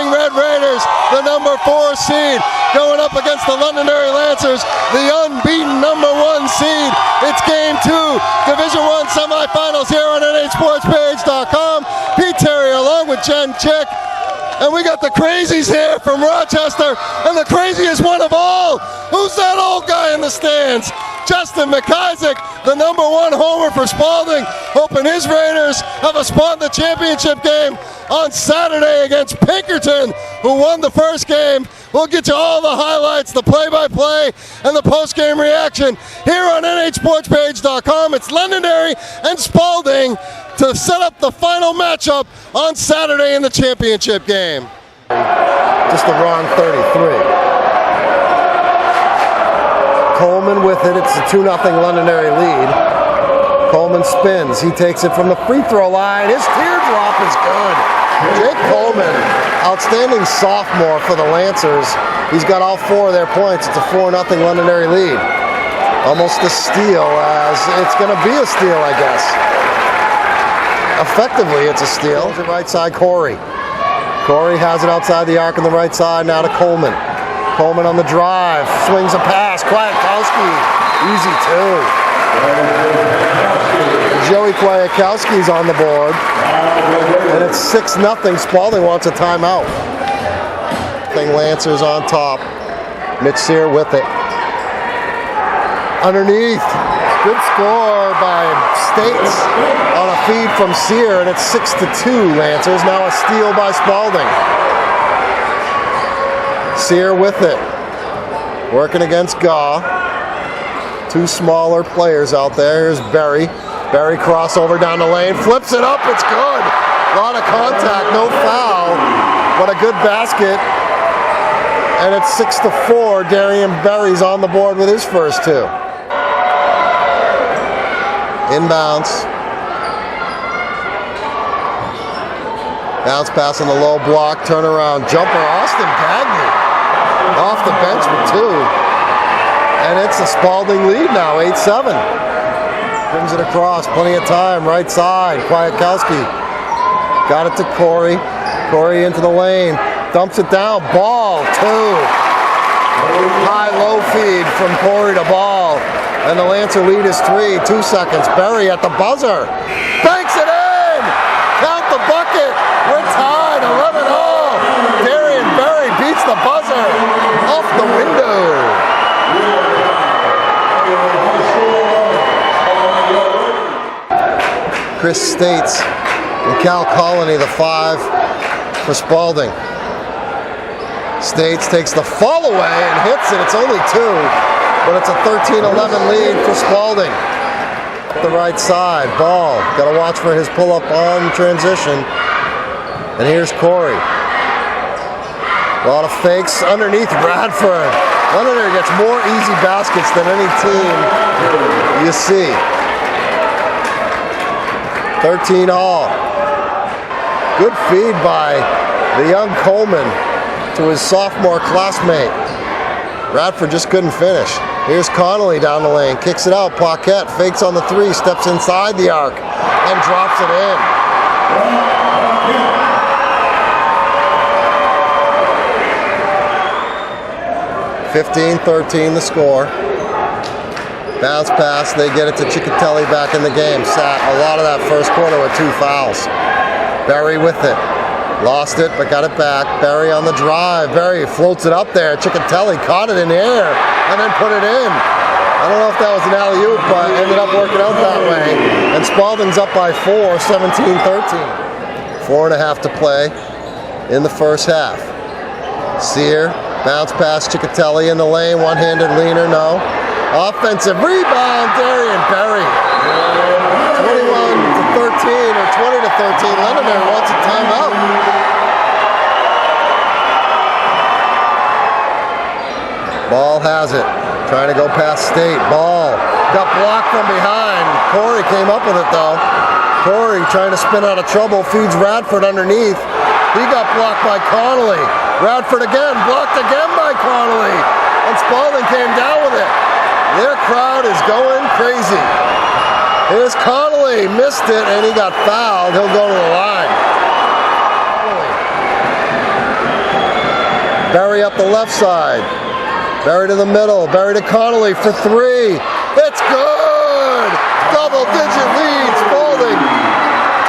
Spaulding Red Raiders, the number 4 seed, going up against the Londonderry Lancers, the unbeaten number 1 seed. It's game 2, Division I semifinals here on NHSportsPage.com. Pete Terry along with Jen Chick. And we got the crazies here from Rochester, and the craziest one of all. Who's that old guy in the stands? Justin McIsaac, the number 1 homer for Spaulding, hoping his Raiders have a spot in the championship game on Saturday against Pinkerton, who won the first game. We'll get you all the highlights, the play-by-play, and the post-game reaction here on NHSportsPage.com. It's Londonderry and Spaulding to set up the final matchup on Saturday in the championship game. Just the wrong 33. Coleman with it. It's a 2-0 Londonderry lead. Coleman spins. He takes it from the free throw line. His teardrop is good. Jake Coleman, outstanding sophomore for the Lancers. He's got all 4 of their points. It's a 4-0 Londonderry lead. Almost a steal, as it's going to be a steal, I guess. Effectively, it's a steal. To right side, Corey. Corey has it outside the arc on the right side, now to Coleman. Coleman on the drive, swings a pass, Kwiatkowski, easy 2. Joey Kwiatkowski's on the board, and it's 6-0. Spaulding wants a timeout. Lancers on top, Mitch Sear with it. Underneath, good score by States on a feed from Sear, and it's 6-2 Lancers, now a steal by Spaulding. Sear with it, working against Gaw. 2 smaller players out there. Here's Berry. Berry crossover down the lane, flips it up, it's good. A lot of contact, no foul, but a good basket. And it's 6-4. Darian Berry's on the board with his first 2. Inbounds. Bounce pass on the low block, turnaround jumper. Austin Gagne off the bench with 2. And it's a Spaulding lead now, 8-7. Brings it across, plenty of time, right side. Kwiatkowski got it to Corey. Corey into the lane, dumps it down, ball, 2. High-low feed from Corey to ball. And the Lancer lead is 3, 2 seconds. Berry at the buzzer, banks it in! Count the bucket, we're tied, 11-all. Darian Berry beats the buzzer off the window. Chris States and Cal Colony, the 5 for Spaulding. States takes the fall away and hits it. It's only 2, but it's a 13-11 lead for Spaulding. The right side, ball. Got to watch for his pull-up on transition. And here's Corey. A lot of fakes underneath Radford. Londonderry gets more easy baskets than any team you see. 13-all. Good feed by the young Coleman to his sophomore classmate. Radford just couldn't finish. Here's Connolly down the lane, kicks it out. Paquette fakes on the 3, steps inside the arc, and drops it in. 15-13 the score. Bounce pass, they get it to Ciccatelli back in the game. Sat a lot of that first quarter with 2 fouls. Berry with it. Lost it, but got it back. Berry on the drive. Berry floats it up there. Ciccatelli caught it in the air and then put it in. I don't know if that was an alley-oop, but ended up working out that way. And Spaulding's up by 4, 17-13. 4.5 to play in the first half. Sear, bounce pass Ciccatelli in the lane. One-handed leaner, no. Offensive rebound, Darian Berry. 21-13 or 20-13. Londonderry wants a timeout. Ball has it. Trying to go past State. Ball got blocked from behind. Corey came up with it though. Corey trying to spin out of trouble. Feeds Radford underneath. He got blocked by Connolly. Radford again. Blocked again by Connolly. And Spaulding came down with it. Their crowd is going crazy. Here's Connolly, missed it, and he got fouled. He'll go to the line. Berry up the left side. Berry to the middle. Berry to Connolly for three. It's good! Double-digit lead, Spaulding.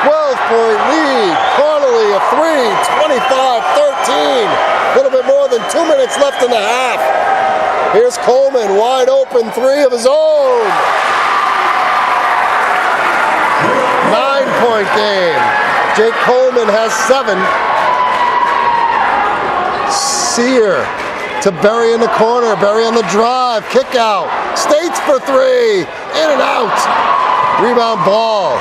12-point lead. Connolly a three. 25-13. A little bit more than 2 minutes left in the half. Here's Coleman, wide open three of his own. 9-point game. Jake Coleman has 7. Sear to Berry in the corner. Berry on the drive. Kick out. States for three. In and out. Rebound Ball.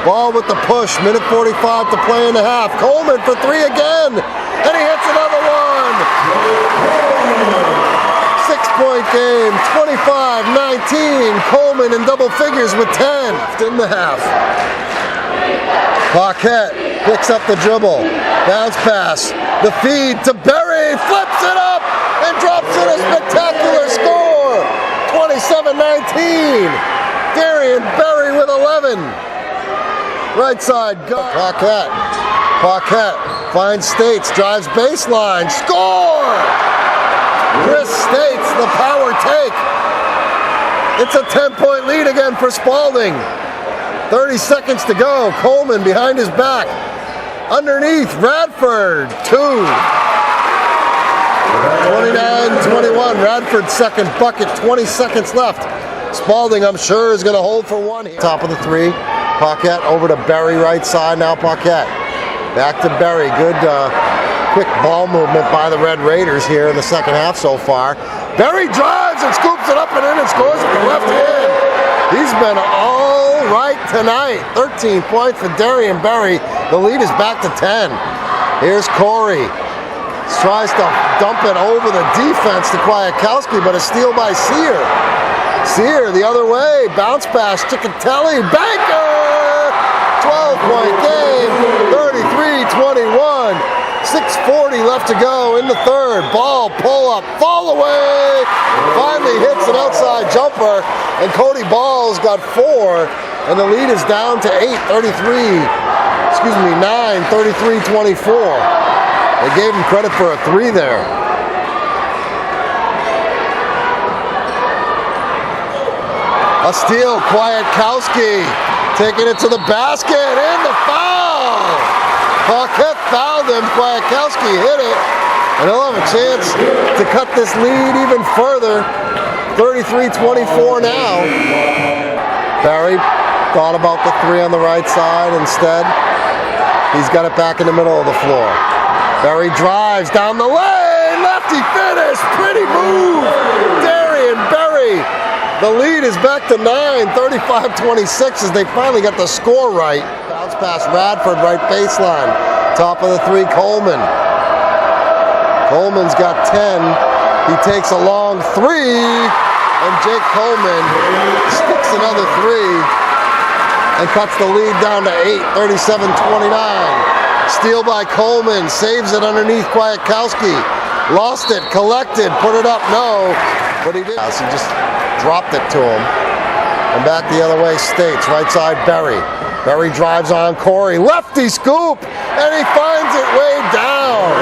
Ball with the push. Minute 45 to play in the half. Coleman for three again. And he hits another one. 6-point game. 25-19. Coleman in double figures with 10 in the half. Paquette picks up the dribble. Bounce pass. The feed to Berry. Flips it up and drops in a spectacular score. 27-19. Darian Berry with 11. Right side. Paquette. Paquette finds States. Drives baseline. Score! Chris States, the power take. It's a 10-point lead again for Spaulding. 30 seconds to go. Coleman behind his back. Underneath, Radford, 2. 29-21, Radford's second bucket, 20 seconds left. Spaulding, I'm sure, is going to hold for one. Top of the three. Paquette over to Berry, right side. Now Paquette. Back to Berry. Good quick ball movement by the Red Raiders here in the second half so far. Berry drives and scoops it up and in and scores with the left hand. He's been all right tonight. 13 points for Darian Berry. The lead is back to 10. Here's Corey. Tries to dump it over the defense to Kwiatkowski, but a steal by Sear. Sear the other way. Bounce pass. Ciccatelli. Banker! 12-point game. 33-21. 6:40 left to go in the third. Ball, pull up, fall away. Finally hits an outside jumper, and Cody Ball's got 4, and the lead is down to 9, 33-24. They gave him credit for a 3 there. A steal, Kwiatkowski taking it to the basket, and the foul! Paquette fouled him, Kwiatkowski hit it, and he'll have a chance to cut this lead even further. 33-24 now. Berry thought about the 3 on the right side. Instead, he's got it back in the middle of the floor. Berry drives down the lane, lefty finish, pretty move. Darian Berry. The lead is back to 9, 35-26 as they finally got the score right. Bounce pass Radford, right baseline. Top of the 3, Coleman. Coleman's got 10. He takes a long 3, and Jake Coleman sticks another 3 and cuts the lead down to 8, 37-29. Steal by Coleman, saves it underneath Kwiatkowski. Lost it, collected, put it up, no, but he did. He just dropped it to him. And back the other way, States, right side, Berry. Berry drives on Corey, lefty scoop, and he finds it way down.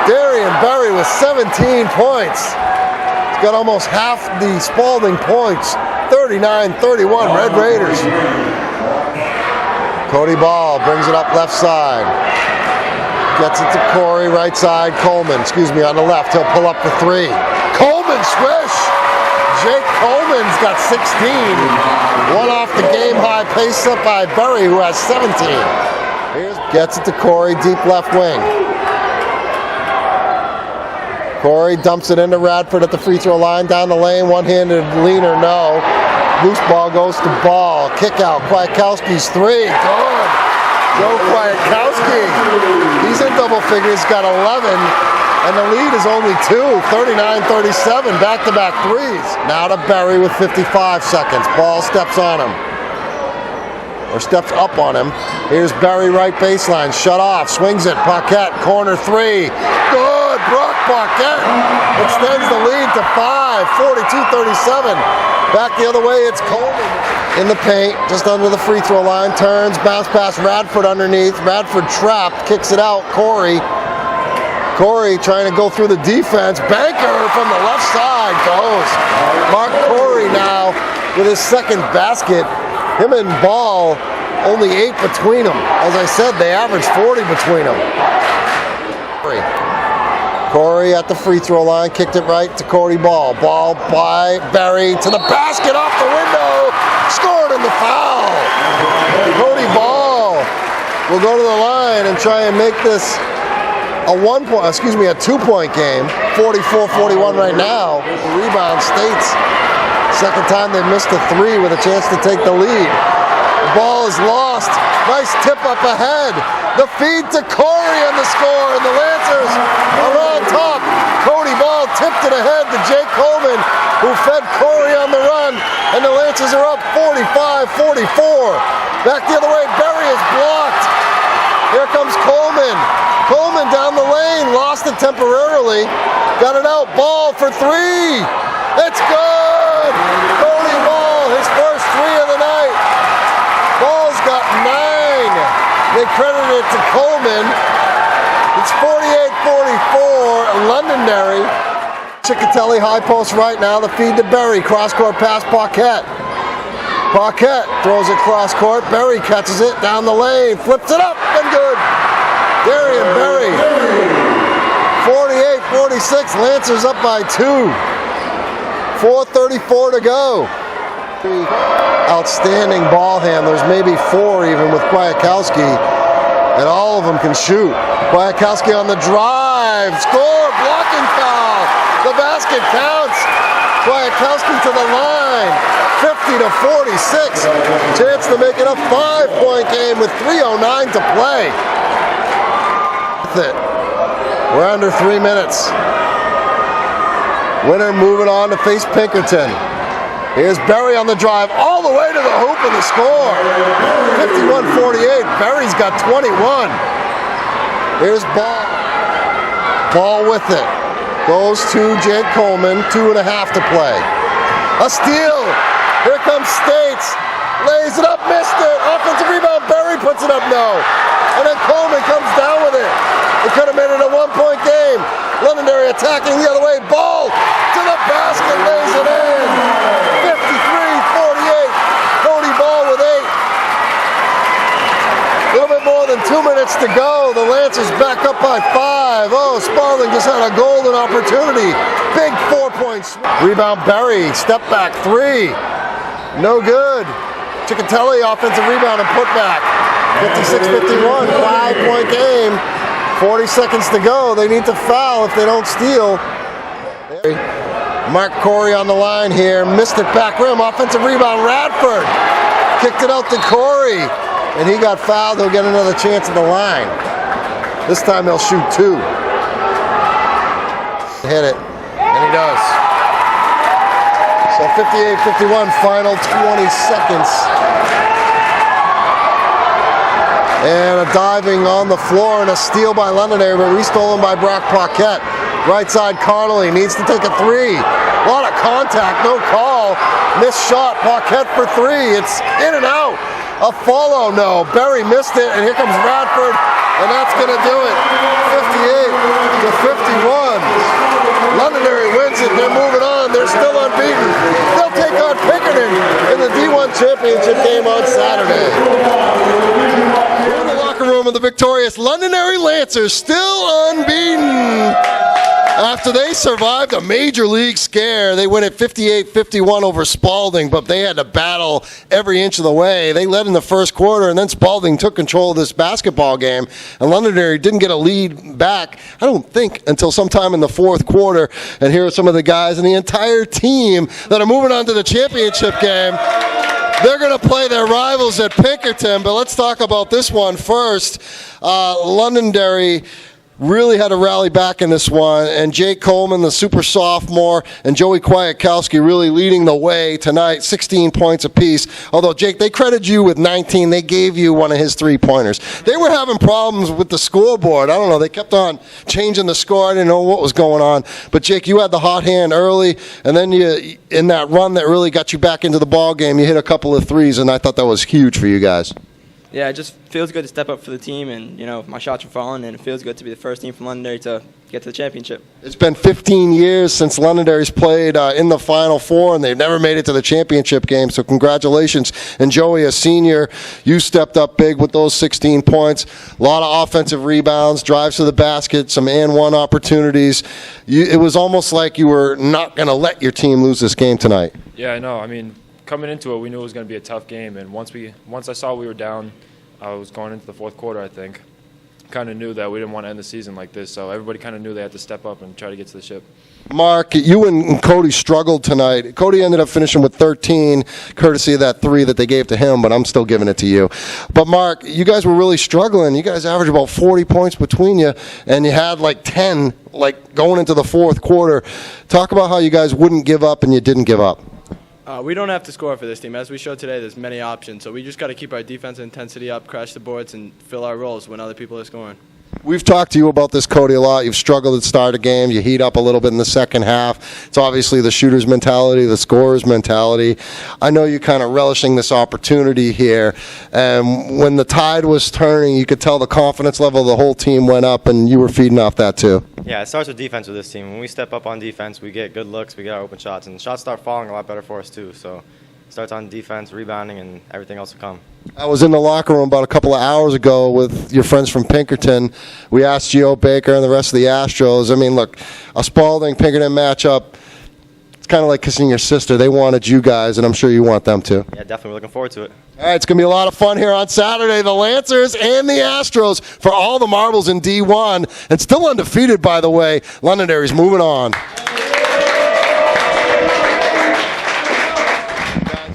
Darian Berry with 17 points. He's got almost half the Spaulding points. 39-31, Red Raiders. Cody Ball brings it up left side. Gets it to Corey, right side, Coleman, on the left. He'll pull up the 3. Coleman swish! Jake Coleman's got 16. One off the game high pace up by Berry, who has 17. Gets it to Corey, deep left wing. Corey dumps it into Radford at the free throw line, down the lane, one-handed leaner, no. Loose ball goes to Ball. Kick out, Kwiatkowski's 3. Good. Joe Kwiatkowski. He's in double figures, got 11. And the lead is only 2, 39-37, back-to-back 3s. Now to Berry with 55 seconds. Ball steps on him. Or steps up on him. Here's Berry, right baseline, shut off, swings it, Paquette, corner 3. Good, Brock Paquette extends the lead to 5, 42-37. Back the other way, it's Coleman. In the paint, just under the free throw line, turns, bounce pass Radford underneath. Radford trapped, kicks it out, Corey Corey trying to go through the defense. Banker from the left side goes. Mark Corey now with his second basket. Him and Ball, only 8 between them. As I said, they average 40 between them. Corey at the free throw line, kicked it right to Cody Ball. Ball by Berry to the basket, off the window, scored in the foul. Cody Ball will go to the line and try and make this a 2-point game. 44-41 right now. The rebound, States. Second time they missed a 3 with a chance to take the lead. The ball is lost. Nice tip up ahead. The feed to Corey and the score, and the Lancers are on top. Cody Ball tipped it ahead to Jake Coleman, who fed Corey on the run, and the Lancers are up 45-44. Back the other way, Berry is blocked. Here comes Coleman. Coleman down the lane, lost it temporarily. Got it out, Ball for 3. It's good! Cody Ball, his first 3 of the night. Ball's got 9. They credit it to Coleman. It's 48-44, Londonderry. Ciccatelli high post right now, the feed to Berry. Cross-court pass, Paquette. Paquette throws it cross-court. Berry catches it down the lane, flips it up, and good. Darian Berry. 48-46, Lancers up by 2. 4:34 to go. Outstanding ball handlers, maybe 4 even with Kwiatkowski, and all of them can shoot. Kwiatkowski on the drive, score, blocking foul. The basket counts. Kwiatkowski to the line, 50-46. Chance to make it a 5-point game with 3:09 to play. We're under 3 minutes. Winner moving on to face Pinkerton. Here's Berry on the drive, all the way to the hoop and the score. 51-48, Berry's got 21. Here's Ball. Ball with it. Goes to Jake Coleman, 2.5 to play. A steal. Here comes States. Lays it up, missed it. Offensive rebound, Berry puts it up, no. And then Coleman comes down with it. It could have made it a 1-point game. Londonderry attacking the other way. Ball to the basket, lays it in. 53-48. Cody Ball with 8. A little bit more than 2 minutes to go. The Lancers back up by 5. Oh, Spaulding just had a golden opportunity. Big 4-point swing. Rebound Berry. Step back 3. No good. Ciccatelli offensive rebound and put back. 56-51. 5-point game. 40 seconds to go. They need to foul if they don't steal. Mark Corey on the line here. Missed it back rim. Offensive rebound. Radford kicked it out to Corey. And he got fouled. He'll get another chance at the line. This time he'll shoot 2. Hit it. And he does. So 58-51. Final 20 seconds. And a diving on the floor and a steal by Londonderry, but restolen by Brock Paquette. Right side, Connolly needs to take a 3. A lot of contact, no call. Missed shot, Paquette for 3. It's in and out. A follow, no. Berry missed it, and here comes Radford, and that's going to do it. 58-51. Londonderry wins it. They're moving on. They're still unbeaten. They'll take on Pinkerton in the D1 championship game on Saturday. Room of the victorious Londonderry Lancers, still unbeaten after they survived a major league scare. They win at 58-51 over Spaulding, but they had to battle every inch of the way. They led in the first quarter, and then Spaulding took control of this basketball game, and Londonderry didn't get a lead back, I don't think, until sometime in the fourth quarter. And here are some of the guys and the entire team that are moving on to the championship game. They're going to play their rivals at Pinkerton, but let's talk about this one first. Londonderry really had to rally back in this one, and Jake Coleman, the super sophomore, and Joey Kwiatkowski really leading the way tonight, 16 points apiece. Although, Jake, they credited you with 19. They gave you one of his 3-pointers. They were having problems with the scoreboard. I don't know. They kept on changing the score. I didn't know what was going on. But, Jake, you had the hot hand early, and then you, in that run that really got you back into the ball game, you hit a couple of threes, and I thought that was huge for you guys. Yeah, it just feels good to step up for the team, and my shots are falling, and it feels good to be the first team from Londonderry to get to the championship. It's been 15 years since Londonderry's played in the Final Four, and they've never made it to the championship game, so congratulations. And Joey, a senior, you stepped up big with those 16 points. A lot of offensive rebounds, drives to the basket, some and-one opportunities. It was almost like you were not going to let your team lose this game tonight. Yeah, I know. I mean, coming into it, we knew it was going to be a tough game, and once I saw we were down, I was going into the fourth quarter, I think. Kind of knew that we didn't want to end the season like this, so everybody kind of knew they had to step up and try to get to the ship. Mark, you and Cody struggled tonight. Cody ended up finishing with 13, courtesy of that 3 that they gave to him, but I'm still giving it to you. But Mark, you guys were really struggling. You guys averaged about 40 points between you, and you had like 10 going into the fourth quarter. Talk about how you guys wouldn't give up and you didn't give up. We don't have to score for this team. As we showed today, there's many options. So we just got to keep our defensive intensity up, crash the boards, and fill our roles when other people are scoring. We've talked to you about this, Cody, a lot. You've struggled at the start of game. You heat up a little bit in the second half. It's obviously the shooter's mentality, the scorer's mentality. I know you're kind of relishing this opportunity here. And when the tide was turning, you could tell the confidence level of the whole team went up, and you were feeding off that too. Yeah, it starts with defense with this team. When we step up on defense, we get good looks, we get our open shots, and shots start falling a lot better for us too. So it starts on defense, rebounding, and everything else will come. I was in the locker room about a couple of hours ago with your friends from Pinkerton. We asked Gio Baker and the rest of the Astros. I mean, look, a Spaulding-Pinkerton matchup, it's kind of like kissing your sister. They wanted you guys, and I'm sure you want them too. Yeah, definitely looking forward to it. All right, it's going to be a lot of fun here on Saturday. The Lancers and the Astros for all the marbles in D1. And still undefeated, by the way. Londonderry's moving on.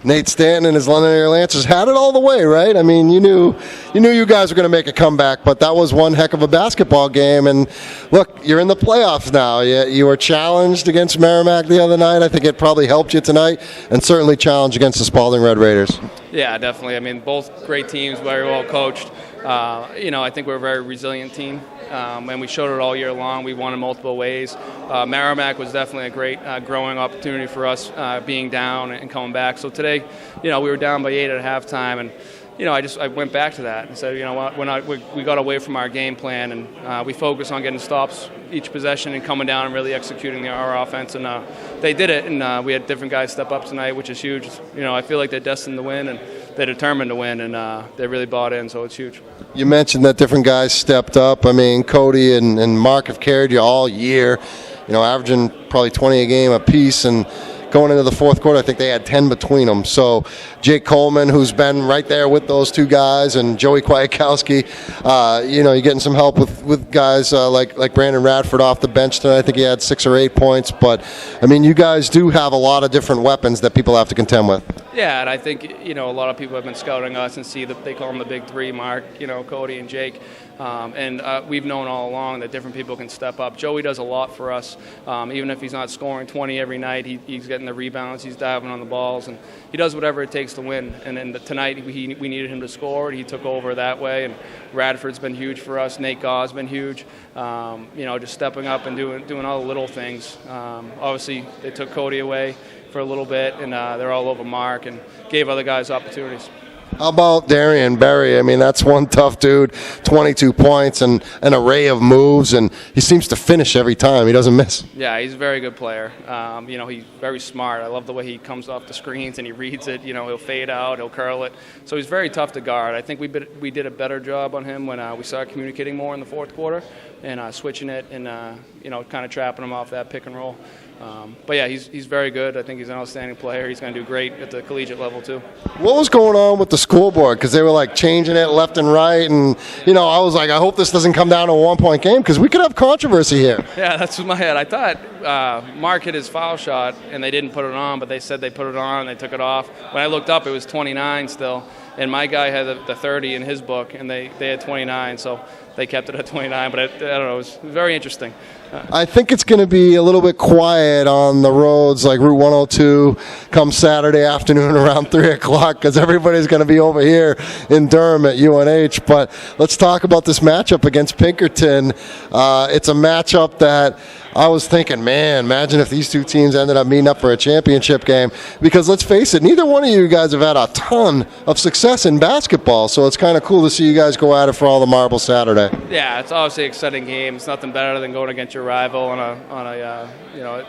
Nate Stanton and his Londonderry Lancers had it all the way, right? I mean, you knew you guys were going to make a comeback, but that was one heck of a basketball game. And look, you're in the playoffs now. You were challenged against Merrimack the other night. I think it probably helped you tonight, and certainly challenged against the Spaulding Red Raiders. Yeah, definitely. I mean, both great teams, very well coached. I think we're a very resilient team, and we showed it all year long. We won in multiple ways. Merrimack was definitely a great growing opportunity for us, being down and coming back. So today, we were down by 8 at halftime, and I went back to that and said, we got away from our game plan, and we focused on getting stops each possession and coming down and really executing our offense. And they did it, and we had different guys step up tonight, which is huge. I feel like they're destined to win, and they're determined to win, and they really bought in, so it's huge. You mentioned that different guys stepped up. I mean, Cody and Mark have carried you all year, averaging probably 20 a game apiece, and going into the fourth quarter, I think they had 10 between them. So Jake Coleman, who's been right there with those two guys, and Joey Kwiatkowski, you're getting some help with guys like Brandon Radford off the bench tonight. I think he had 6 or 8 points. But, I mean, you guys do have a lot of different weapons that people have to contend with. Yeah, and I think, a lot of people have been scouting us and see that they call them the big three, Mark, Cody and Jake. We've known all along that different people can step up. Joey does a lot for us. Even if he's not scoring 20 every night, he's getting the rebounds, he's diving on the balls, and he does whatever it takes to win. And then tonight we needed him to score, and he took over that way. And Radford's been huge for us. Nate Gaugh's been huge. Just stepping up and doing all the little things. Obviously, they took Cody away for a little bit, and they're all over Mark and gave other guys opportunities. How about Darian Berry? I mean, that's one tough dude, 22 points and an array of moves, and he seems to finish every time. He doesn't miss. Yeah, he's a very good player. He's very smart. I love the way he comes off the screens and he reads it. He'll fade out, he'll curl it. So he's very tough to guard. I think we did a better job on him when we started communicating more in the fourth quarter and switching it and, kind of trapping him off that pick and roll. But yeah, he's very good. I think he's an outstanding player. He's going to do great at the collegiate level too. What was going on with the school board? Because they were like changing it left and right, and I was like, I hope this doesn't come down to a 1-point game because we could have controversy here. Yeah, that's in my head. I thought Mark hit his foul shot and they didn't put it on, but they said they put it on and they took it off. When I looked up, it was 29 still, and my guy had the 30 in his book, and they had 29. So they kept it at 29. But I don't know, it was very interesting. I think it's going to be a little bit quiet on the roads like Route 102 come Saturday afternoon around 3 o'clock because everybody's going to be over here in Durham at UNH. But let's talk about this matchup against Pinkerton. It's a matchup that I was thinking, man, imagine if these two teams ended up meeting up for a championship game. Because let's face it, neither one of you guys have had a ton of success in basketball. So it's kind of cool to see you guys go at it for all the marbles Saturday. Yeah, it's obviously an exciting game. It's nothing better than going against your rival on a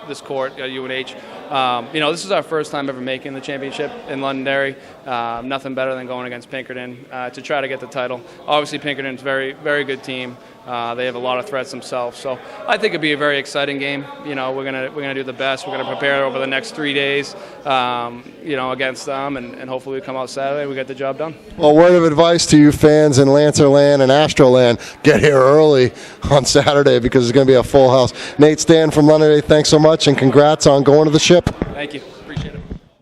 this court at UNH. This is our first time ever making the championship in Londonderry. Nothing better than going against Pinkerton to try to get the title. Obviously, Pinkerton's a very, very good team. They have a lot of threats themselves, so I think it'd be a very exciting game. We're gonna do the best. We're gonna prepare over the next 3 days, against them, and hopefully we come out Saturday and we get the job done. Well, word of advice to you fans in Lancerland and Astroland: get here early on Saturday because it's going to be a full house. Nate, Stan from Londonderry, thanks so much, and congrats on going to the ship. Thank you.